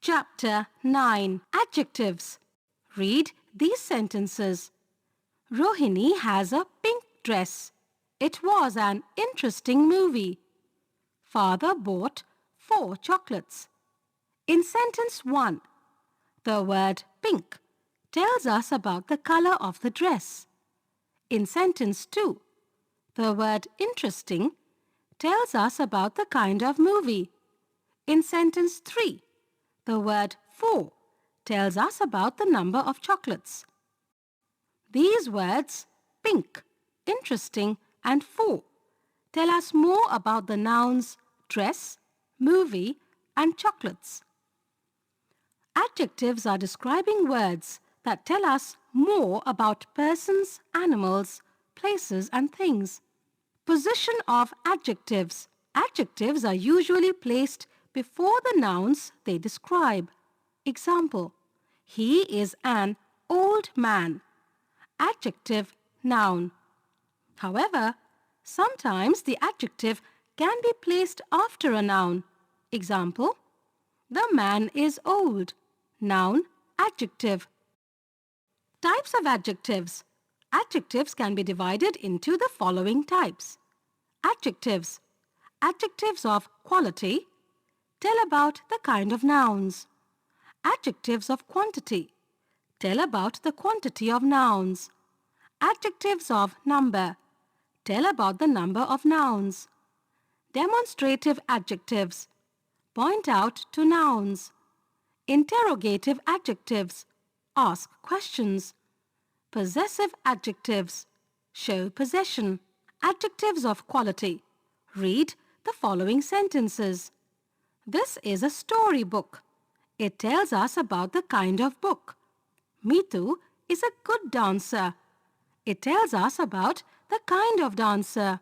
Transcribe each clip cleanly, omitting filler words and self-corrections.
Chapter 9. Adjectives. Read these sentences. Rohini has a pink dress. It was an interesting movie. Father bought 4 chocolates. In sentence 1, the word pink tells us about the color of the dress. In sentence 2, the word interesting tells us about the kind of movie. In sentence 3, the word 4 tells us about the number of chocolates. These words, pink, interesting, and 4, tell us more about the nouns dress, movie, and chocolates. Adjectives are describing words that tell us more about persons, animals, places, and things. Position of adjectives. Adjectives are usually placed before the nouns they describe. Example, he is an old man. Adjective, noun. However, sometimes the adjective can be placed after a noun. Example, the man is old. Noun, adjective. Types of adjectives. Adjectives can be divided into the following types. Adjectives. Adjectives of quality tell about the kind of nouns. Adjectives of quantity tell about the quantity of nouns. Adjectives of number tell about the number of nouns. Demonstrative adjectives point out to nouns. Interrogative adjectives ask questions. Possessive adjectives show possession. Adjectives of quality. Read the following sentences. This is a storybook. It tells us about the kind of book. Mitu is a good dancer. It tells us about the kind of dancer.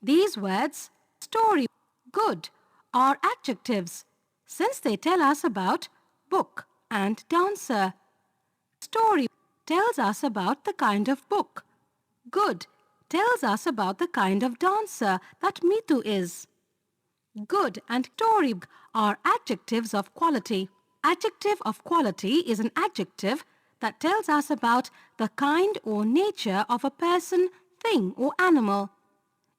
These words, story, good, are adjectives since they tell us about book and dancer. Story tells us about the kind of book. Good tells us about the kind of dancer that Mitu is. Good and story are adjectives of quality. Adjective of quality is an adjective that tells us about the kind or nature of a person, thing, or animal.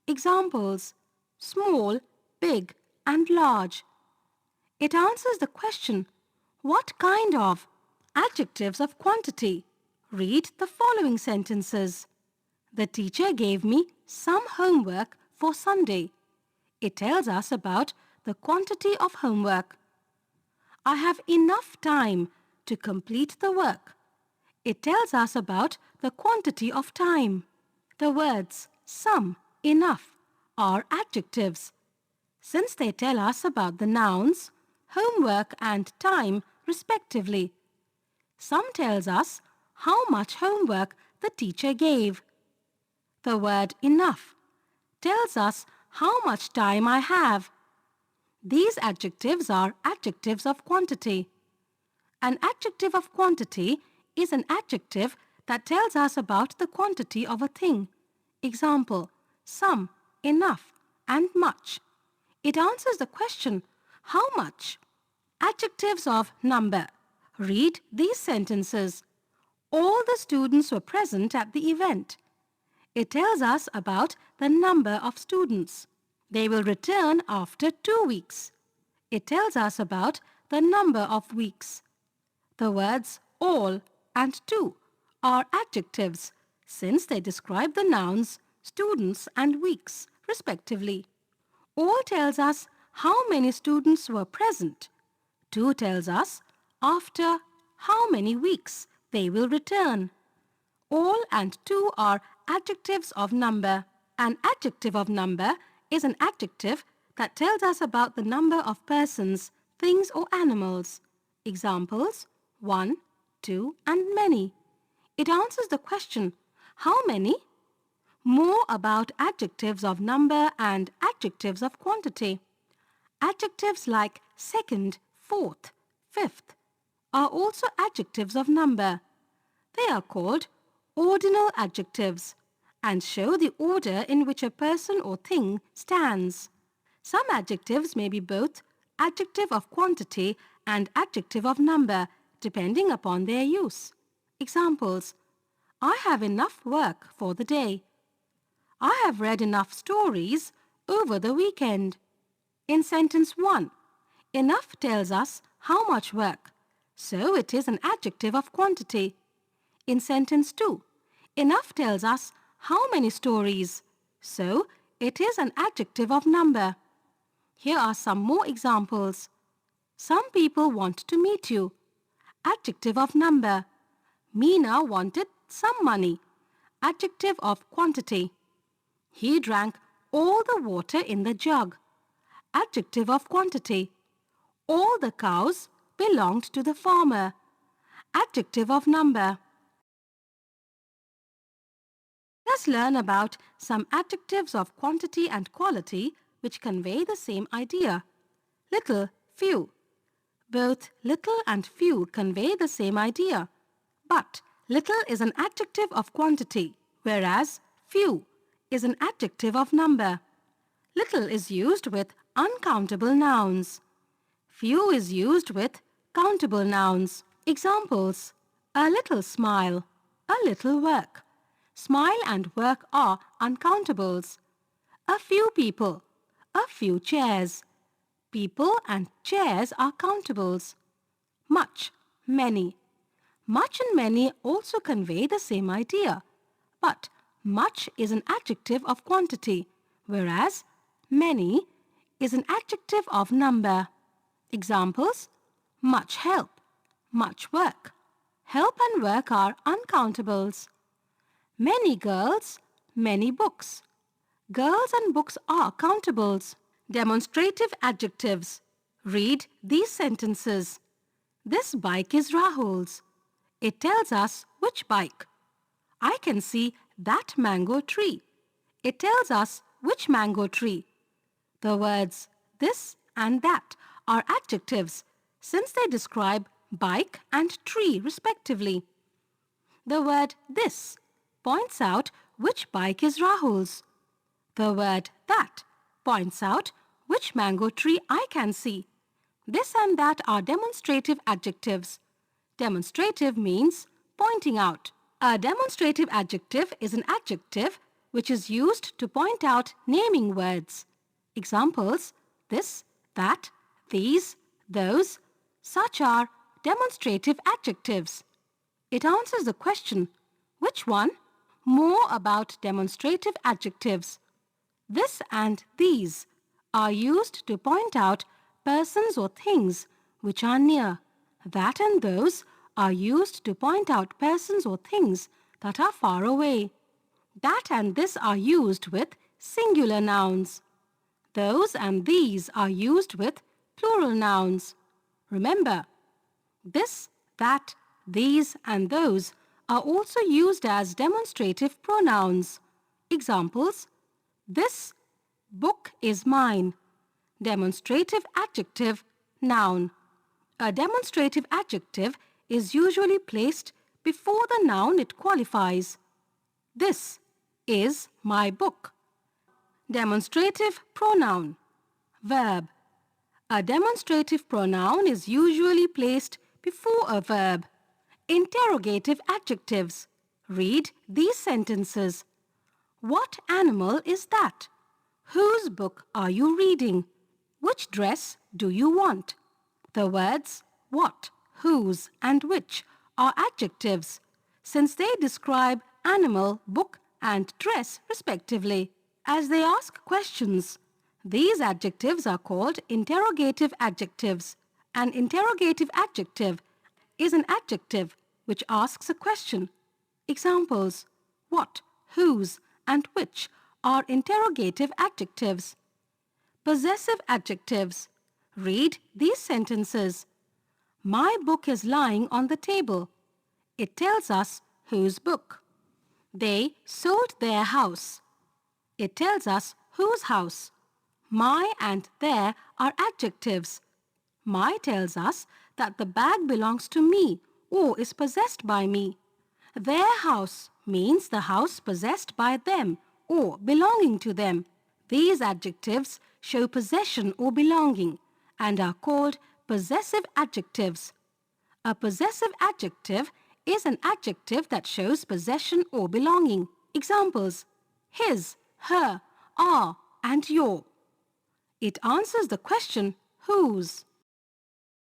Examples: small, big, and large. It answers the question, what kind of? Adjectives of quantity. Read the following sentences. The teacher gave me some homework for Sunday. It tells us about the quantity of homework. I have enough time to complete the work. It tells us about the quantity of time. The words some, enough are adjectives since they tell us about the nouns homework and time respectively. Some tells us how much homework the teacher gave. The word enough tells us how much time I have. These adjectives are adjectives of quantity. An adjective of quantity is an adjective that tells us about the quantity of a thing. Example, some, enough, and much. It answers the question, how much? Adjectives of number. Read these sentences. All the students were present at the event. It tells us about the number of students. They will return after 2 weeks. It tells us about the number of weeks. The words all and two are adjectives since they describe the nouns students and weeks respectively. All tells us how many students were present. 2 tells us after how many weeks they will return. All and 2 are adjectives of number. An adjective of number is an adjective that tells us about the number of persons, things, or animals. Examples, 1, 2, and many. It answers the question, how many? More about adjectives of number and adjectives of quantity. Adjectives like second, fourth, fifth are also adjectives of number. They are called ordinal adjectives and show the order in which a person or thing stands. Some adjectives may be both adjective of quantity and adjective of number depending upon their use. Examples: I have enough work for the day. I have read enough stories over the weekend. In sentence 1, enough tells us how much work, so it is an adjective of quantity. In sentence 2, enough tells us how many stories, so it is an adjective of number. Here are some more examples. Some people want to meet you. Adjective of number. Meena wanted some money. Adjective of quantity. He drank all the water in the jug. Adjective of quantity. All the cows belonged to the farmer. Adjective of number. Let's learn about some adjectives of quantity and quality which convey the same idea. Little, few. Both little and few convey the same idea. But little is an adjective of quantity, whereas few is an adjective of number. Little is used with uncountable nouns. Few is used with countable nouns. Examples: a little smile, a little work. Smile and work are uncountables. A few people, a few chairs. People and chairs are countables. Much, many. Much and many also convey the same idea, but much is an adjective of quantity, whereas many is an adjective of number. Examples: much help, much work. Help and work are uncountables. Many girls, many books. Girls and books are countables. Demonstrative adjectives. Read these sentences. This bike is Rahul's. It tells us which bike. I can see that mango tree. It tells us which mango tree. The words this and that are adjectives since they describe bike and tree respectively. The word this points out which bike is Rahul's. The word that points out which mango tree I can see. This and that are demonstrative adjectives. Demonstrative means pointing out. A demonstrative adjective is an adjective which is used to point out naming words. Examples: this, that, these, those. Such are demonstrative adjectives. It answers the question, which one? More about demonstrative adjectives. This and these are used to point out persons or things which are near. That and those are used to point out persons or things that are far away. That and this are used with singular nouns. Those and these are used with plural nouns. Remember, this, that, these and those are also used as demonstrative pronouns. Examples: this book is mine. Demonstrative adjective, noun. A demonstrative adjective is usually placed before the noun it qualifies. This is my book. Demonstrative pronoun, verb. A demonstrative pronoun is usually placed before a verb. Interrogative adjectives. Read these sentences. What animal is that? Whose book are you reading? Which dress do you want? The words what, whose and which are adjectives since they describe animal, book and dress respectively. As they ask questions, these adjectives are called interrogative adjectives. An interrogative adjective is an adjective which asks a question. Examples: what, whose and which are interrogative adjectives. Possessive adjectives. Read these sentences. My book is lying on the table. It tells us whose book. They sold their house. It tells us whose house. My and their are adjectives. My tells us that the bag belongs to me or is possessed by me. Their house means the house possessed by them or belonging to them. These adjectives show possession or belonging and are called Possessive adjectives. A possessive adjective is an adjective that shows possession or belonging. Examples: his, her, our, and your. It answers the question whose.